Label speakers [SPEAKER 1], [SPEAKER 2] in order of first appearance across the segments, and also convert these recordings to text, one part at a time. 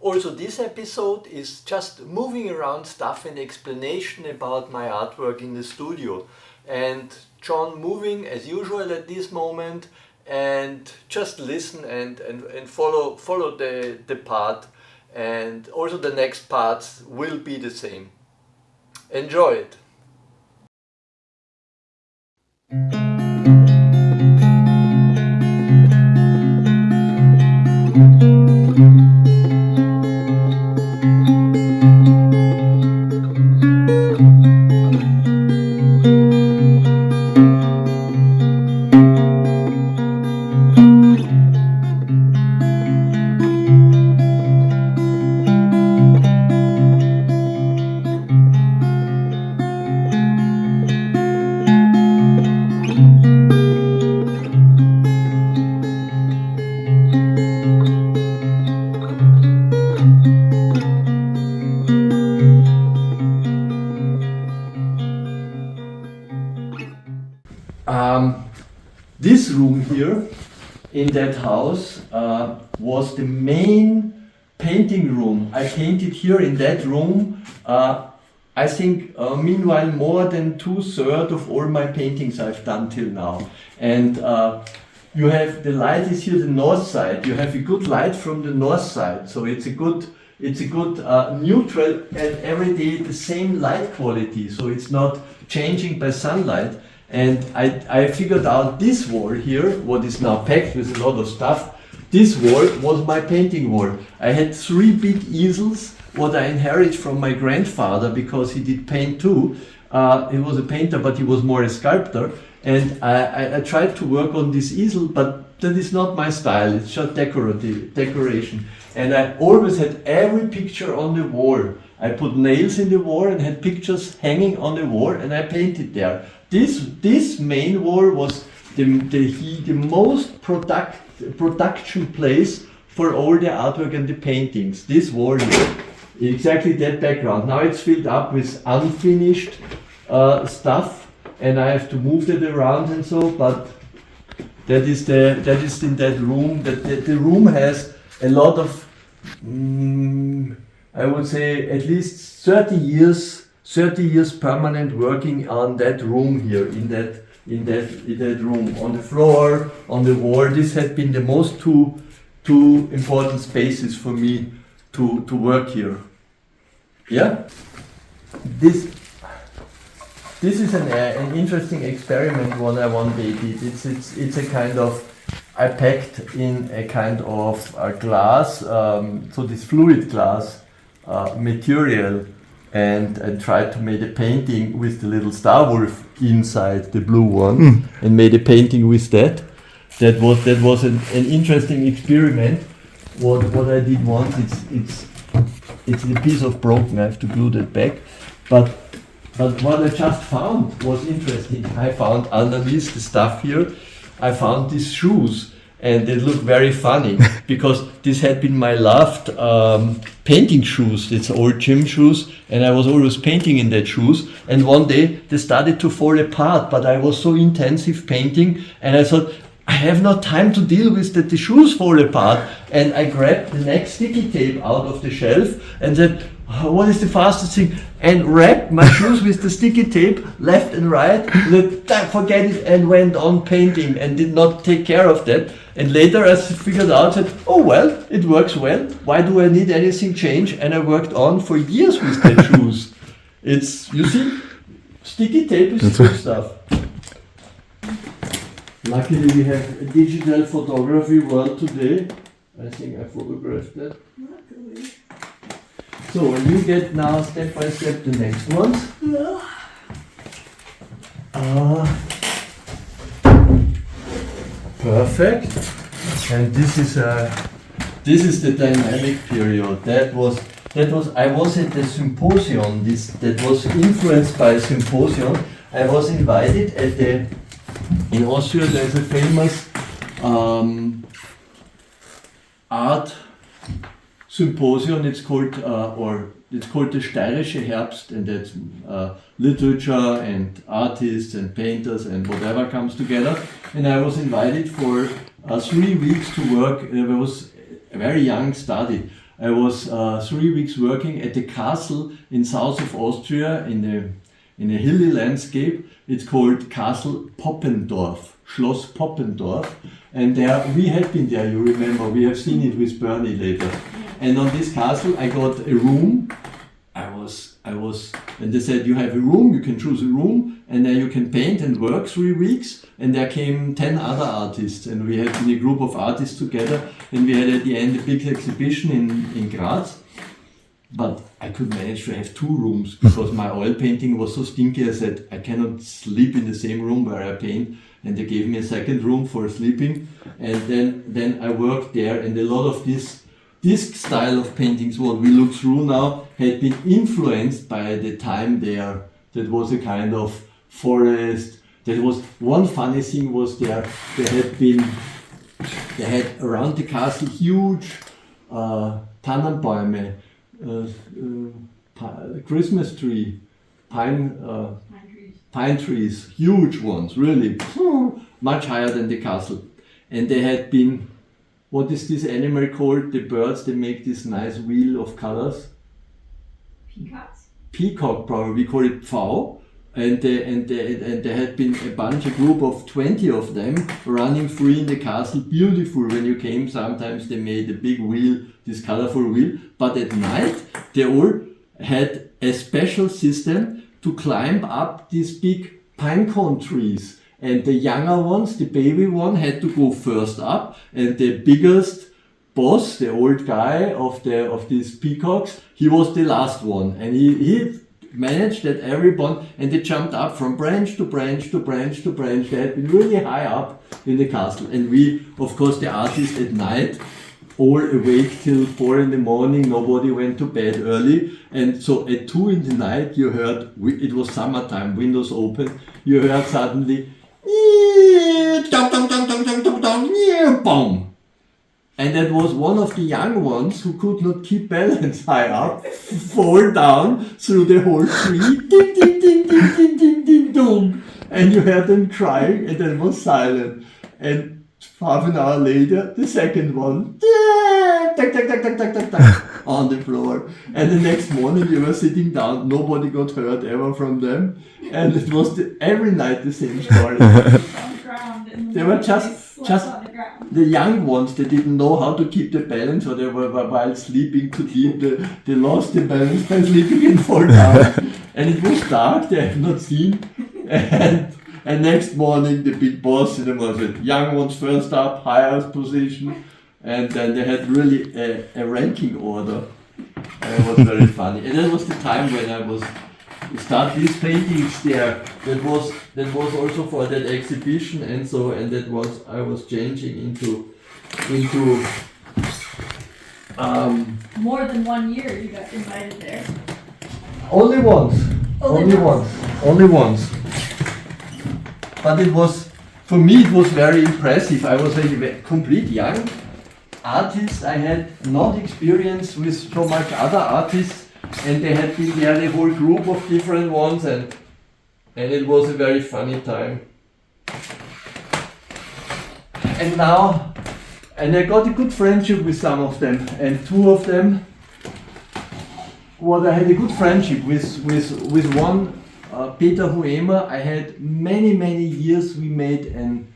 [SPEAKER 1] Also this episode is just moving around stuff and explanation about my artwork in the studio. And John moving as usual at this moment, and just listen and follow the part, and also the next parts will be the same. Enjoy it. This room here in that house was the main painting room. I painted here in that room, I think meanwhile more than 2/3 of all my paintings I've done till now. And you have, the light is here the north side, you have a good light from the north side, so it's a good neutral and every day the same light quality, so it's not changing by sunlight. And I figured out this wall here, what is now packed with a lot of stuff, this wall was my painting wall. I had 3 big easels, what I inherited from my grandfather because he did paint too. He was a painter, but he was more a sculptor. And I tried to work on this easel, but that is not my style, it's just decoration. And I always had every picture on the wall. I put nails in the wall and had pictures hanging on the wall, and I painted there. This main wall was the most production place for all the artwork and the paintings. This wall here, exactly that background. Now it's filled up with unfinished stuff, and I have to move that around and so. But that is in that room. The room has a lot of, I would say, at least 30 years permanent working on that room here, in that room, on the floor, on the wall. This had been the most two important spaces for me to work here. Yeah, this is an interesting experiment what I one day did. It's a kind of, I packed in a kind of a glass, so this fluid glass material, and tried to make a painting with the little star wolf inside, the blue one, and made a painting with that. That was an interesting experiment. What I did once, it's a piece of broken. I have to glue that back. But what I just found was interesting. I found underneath the stuff here, I found these shoes. And they look very funny because this had been my loved painting shoes. It's old gym shoes, and I was always painting in that shoes. And one day they started to fall apart, but I was so intensive painting, and I thought, I have no time to deal with that the shoes fall apart. And I grabbed the next sticky tape out of the shelf and said, what is the fastest thing? And wrapped my shoes with the sticky tape left and right, forget it, and went on painting and did not take care of that. And later I figured out that, oh well, it works well. Why do I need anything change? And I worked on for years with that shoes. It's, you see, sticky tape is good stuff. Luckily we have a digital photography world today. I think I photographed that. So, and you get now step by step the next ones. Perfect. And this is the dynamic period. That was I was at the symposium. That was influenced by a symposium. I was invited in Austria. There's a famous art symposium. It's called the Steirische Herbst, and that's literature and artists and painters and whatever comes together. And I was invited for 3 weeks to work. I was a very young study. I was 3 weeks working at the castle in south of Austria in a hilly landscape. It's called Castle Poppendorf, Schloss Poppendorf. And there, we had been there, you remember, we have seen it with Bernie later. And on this castle I got a room. And they said, you have a room, you can choose a room, and then you can paint and work 3 weeks. And there came 10 other artists, and we had been a group of artists together, and we had at the end a big exhibition in Graz. But I could manage to have 2 rooms, because my oil painting was so stinky, I said, I cannot sleep in the same room where I paint. And they gave me a second room for sleeping. And then I worked there, and a lot of this style of paintings, what we look through now, had been influenced by the time there. That was a kind of forest. That was one funny thing was they had around the castle huge Tannenbäume, Christmas tree, pine trees, huge ones, really, much higher than the castle. And they had been, what is this animal called? The birds, they make this nice wheel of colors.
[SPEAKER 2] Peacocks?
[SPEAKER 1] Peacock, probably, we call it Pfau. And there had been a group of 20 of them running free in the castle, beautiful. When you came, sometimes they made a big wheel, this colorful wheel. But at night, they all had a special system to climb up these big pine cone trees. And the younger ones, the baby one, had to go first up, and the biggest boss, the old guy of these peacocks, he was the last one, and he managed that everyone, and they jumped up from branch to branch to branch to branch. They had been really high up in the castle, and we, of course, the artists at night, all awake till 4 in the morning. Nobody went to bed early, and so at 2 in the night you heard, it was summertime, windows open, you heard suddenly, boom. And that was one of the young ones who could not keep balance high up, fall down through the whole tree, ding, ding, ding, ding, ding, ding, ding, dong. And you heard them crying, and then was silent. And half an hour later, the second one, on the floor. And the next morning you were sitting down, nobody got hurt ever from them. And it was every night the same story. They were just the young ones, they didn't know how to keep the balance, or they were, while sleeping too deep, they lost the balance by sleeping and fall down. And it was dark, they have not seen. And next morning the big boss in the morning said, young ones first up, highest position. And then they had really a ranking order. And it was very funny. And that was the time when I start these paintings there. That was also for that exhibition, and that was, I was changing into
[SPEAKER 2] more than 1 year you got invited there.
[SPEAKER 1] Only once. But it was, for me it was very impressive. I was a complete young artist. I had not experience with so much other artists, and they had been there, the whole group of different ones, and it was a very funny time. And I got a good friendship with some of them, and 2 of them, I had a good friendship with one, Peter Huemer. I had many years, we made, and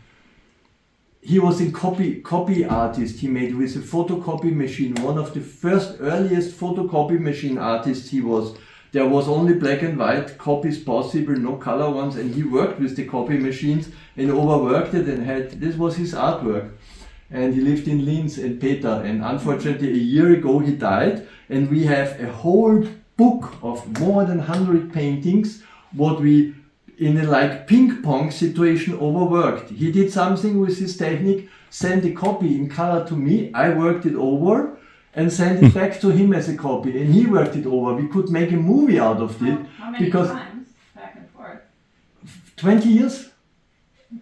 [SPEAKER 1] he was a copy artist. He made with a photocopy machine, one of the first earliest photocopy machine artists he was. There was only black and white copies possible, no color ones, and he worked with the copy machines and overworked it, and this was his artwork. And he lived in Linz, and Peter, and unfortunately a year ago he died, and we have a whole book of more than 100 paintings, what we in a like ping pong situation overworked. He did something with his technique, sent a copy in color to me, I worked it over and sent it back to him as a copy, and he worked it over. We could make a movie out of it.
[SPEAKER 2] How many times back and forth?
[SPEAKER 1] 20 years.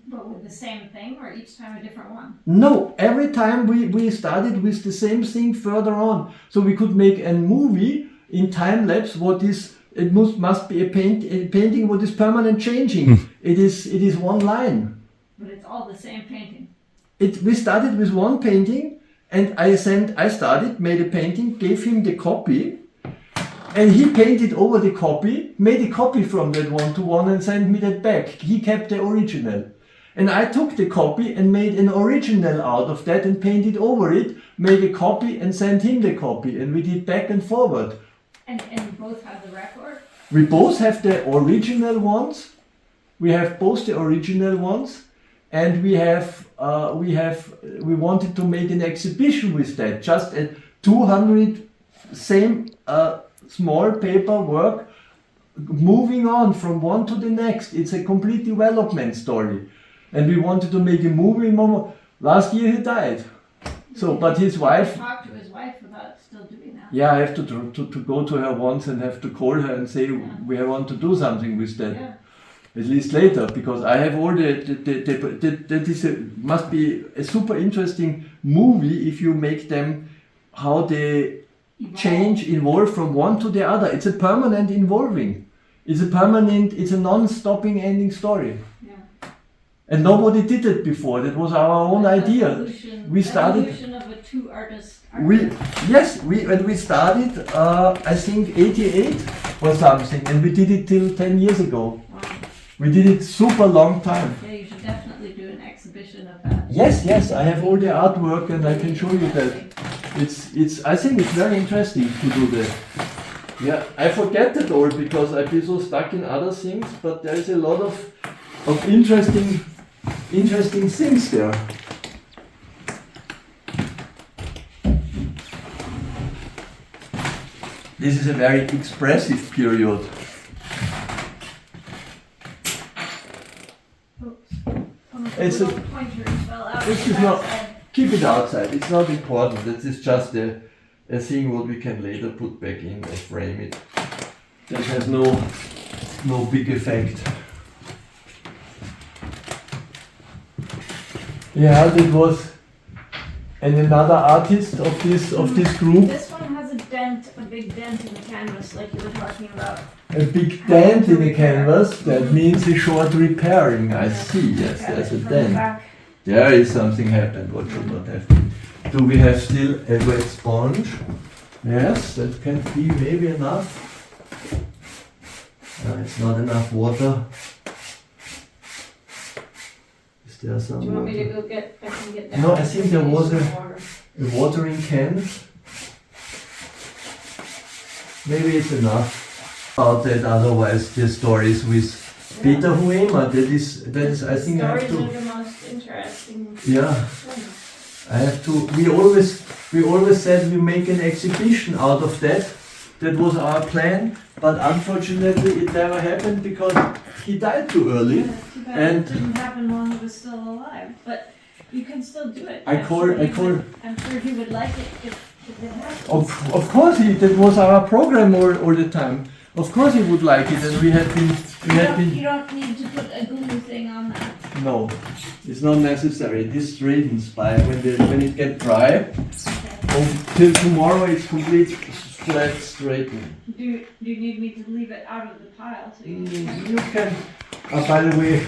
[SPEAKER 2] But with the same thing, or each time a different one?
[SPEAKER 1] No, every time we started with the same thing further on. So we could make a movie in time lapse. It must be a painting what is permanent changing. It is one line.
[SPEAKER 2] But it's all the same painting.
[SPEAKER 1] We started with one painting, And I started, made a painting, gave him the copy, and he painted over the copy, made a copy from that one-to-one and sent me that back. He kept the original. And I took the copy and made an original out of that and painted over it, made a copy and sent him the copy. And we did back and forward.
[SPEAKER 2] And you both have the record?
[SPEAKER 1] We both have the original ones. We have both the original ones. And we wanted to make an exhibition with that. Just a 200 same small paper work, moving on from one to the next. It's a complete development story. And we wanted to make a movie. Last year he died. So, but his wife.
[SPEAKER 2] Talk to his wife about still doing that.
[SPEAKER 1] Yeah, I have to go to her once and have to call her and say we want to do something with that.
[SPEAKER 2] Yeah.
[SPEAKER 1] At least later, because I have all must be a super interesting movie if you make them how they evolve from one to the other. It's a permanent involving. It's a non-stopping ending story.
[SPEAKER 2] Yeah.
[SPEAKER 1] And nobody did it before. That was our own idea. We started.
[SPEAKER 2] Evolution of a two-artist.
[SPEAKER 1] We started. I think 88 or something, and we did it till 10 years ago.
[SPEAKER 2] Wow.
[SPEAKER 1] We did it super long time.
[SPEAKER 2] Yeah, you should definitely do an exhibition of that.
[SPEAKER 1] Yes, I have all the artwork and I can show you that. I think it's very interesting to do that. Yeah, I forget it all because I've been so stuck in other things, but there is a lot of interesting things there. This is a very expressive period. It's a
[SPEAKER 2] pointer fell out.
[SPEAKER 1] This is not. Keep it outside. It's not important. This is just a thing what we can later put back in or frame it. That has no big effect. Yeah, that was another artist of this group.
[SPEAKER 2] This one has a big dent in the canvas, like you were talking about.
[SPEAKER 1] A big dent in the canvas. That means a short repairing. I see. Yes, there's a dent. There is something happened. What should not have been? Do we have still a wet sponge? Yes, that can be maybe enough. It's not enough water. Is there some
[SPEAKER 2] Do you want
[SPEAKER 1] water?
[SPEAKER 2] me to go get down?
[SPEAKER 1] No, I think there was a
[SPEAKER 2] water.
[SPEAKER 1] watering can. Maybe it's enough. About that, otherwise the stories with Bitte, that is I think I have
[SPEAKER 2] Stories are
[SPEAKER 1] to.
[SPEAKER 2] the most interesting.
[SPEAKER 1] Yeah. I have to. We always said we make an exhibition out of that. That was our plan, but unfortunately it never happened because he died too early.
[SPEAKER 2] Yeah, too bad
[SPEAKER 1] And
[SPEAKER 2] it didn't happen while he was still alive. But you can still do it.
[SPEAKER 1] I call.
[SPEAKER 2] I'm sure he would like it if it happened.
[SPEAKER 1] Of course, that was our program all the time. Of course, he would like it, and we had been.
[SPEAKER 2] You don't need to put a glue thing on that.
[SPEAKER 1] No, it's not necessary. This straightens by when it gets dry. Till tomorrow, it's complete flat straightened.
[SPEAKER 2] Do you need me to leave it out of the pile so you can?
[SPEAKER 1] You can. By the way,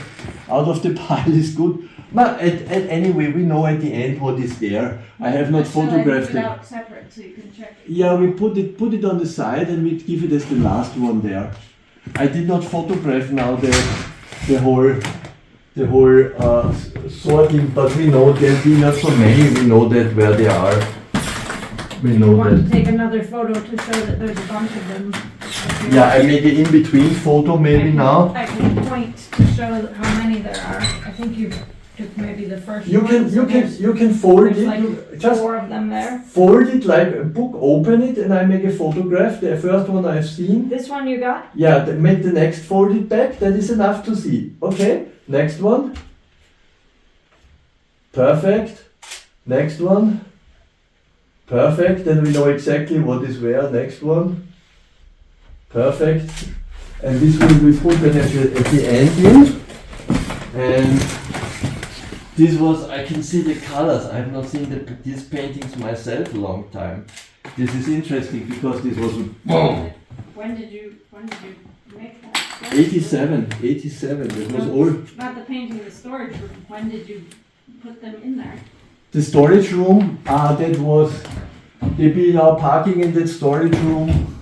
[SPEAKER 1] out of the pile is good. But anyway, we know at the end what is there. I have not photographed
[SPEAKER 2] it
[SPEAKER 1] it.
[SPEAKER 2] out separate so you can check it.
[SPEAKER 1] Yeah, we put it on the side and we give it as the last one there. I did not photograph now the whole sorting, but we know there'll be not so many. We know that where they are. We know
[SPEAKER 2] Want
[SPEAKER 1] that.
[SPEAKER 2] to take another photo to show that there's a bunch of them.
[SPEAKER 1] Yeah, I make an in-between photo maybe now.
[SPEAKER 2] I can point to show how many there are. I think you took maybe the first
[SPEAKER 1] You
[SPEAKER 2] one.
[SPEAKER 1] can fold
[SPEAKER 2] There's
[SPEAKER 1] it.
[SPEAKER 2] like
[SPEAKER 1] Just
[SPEAKER 2] 4 of them there.
[SPEAKER 1] fold it like a book, open it, and I make a photograph. The first one I've seen.
[SPEAKER 2] This one you got?
[SPEAKER 1] Yeah, make the next fold it back. That is enough to see. Okay, next one. Perfect. Next one. Perfect. Then we know exactly what is where. Next one. Perfect. And this will be put at the end in. And this was, I can see the colors. I have not seen these paintings myself a long time. This is interesting because this was boom.
[SPEAKER 2] When did you make that?
[SPEAKER 1] 87. It was all.
[SPEAKER 2] Not the painting, the storage room. When did you put them in there?
[SPEAKER 1] the storage room, that was, they be now parking in that storage room.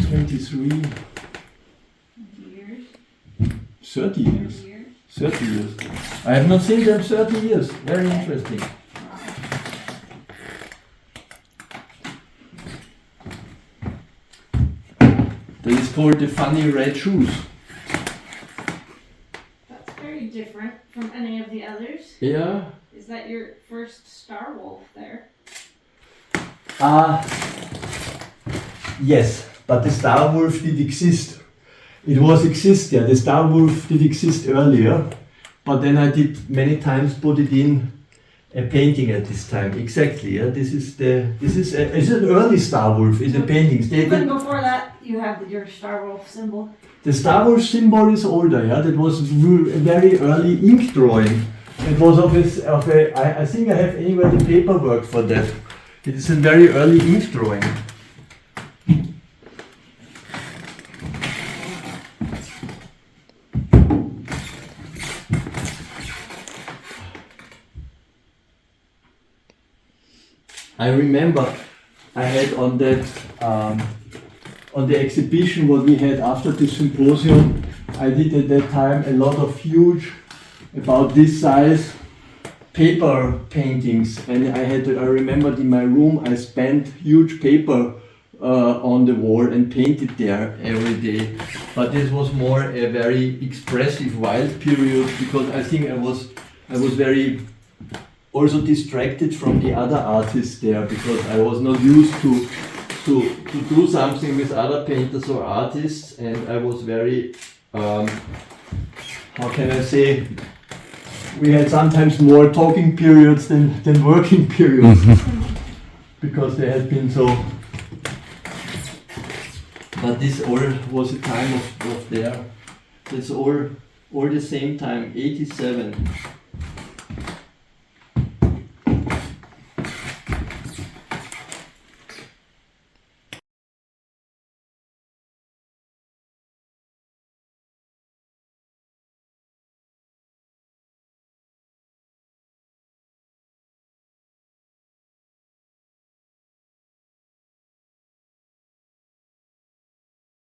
[SPEAKER 1] 23,
[SPEAKER 2] Years.
[SPEAKER 1] 30 years.
[SPEAKER 2] 30 years.
[SPEAKER 1] 30 years. I have not seen them 30 years. Very interesting. That is called the funny red shoes.
[SPEAKER 2] That's very different from any of the others.
[SPEAKER 1] Yeah.
[SPEAKER 2] Is that your first Star Wolf there?
[SPEAKER 1] Yes, but the Star Wolf did exist. It was exist, yeah. The Star Wolf did exist earlier, but then I did many times put it in a painting at this time. Exactly, yeah. This is an early Star Wolf in the paintings.
[SPEAKER 2] Even before that, you have your Star Wolf symbol.
[SPEAKER 1] The Star Wolf symbol is older, yeah. That was a very early ink drawing. It was I think I have anywhere the paperwork for that. It is a very early ink drawing. I remember I had on that on the exhibition what we had after the symposium, I did at that time a lot of huge, about this size, paper paintings, and I remembered in my room I spent huge paper on the wall and painted there every day. But this was more a very expressive wild period, because I think I was very also distracted from the other artists there, because I was not used to do something with other painters or artists, and I was very how can I say, we had sometimes more talking periods than working periods because they had been so. But this all was a time of there. That's all the same time, 87.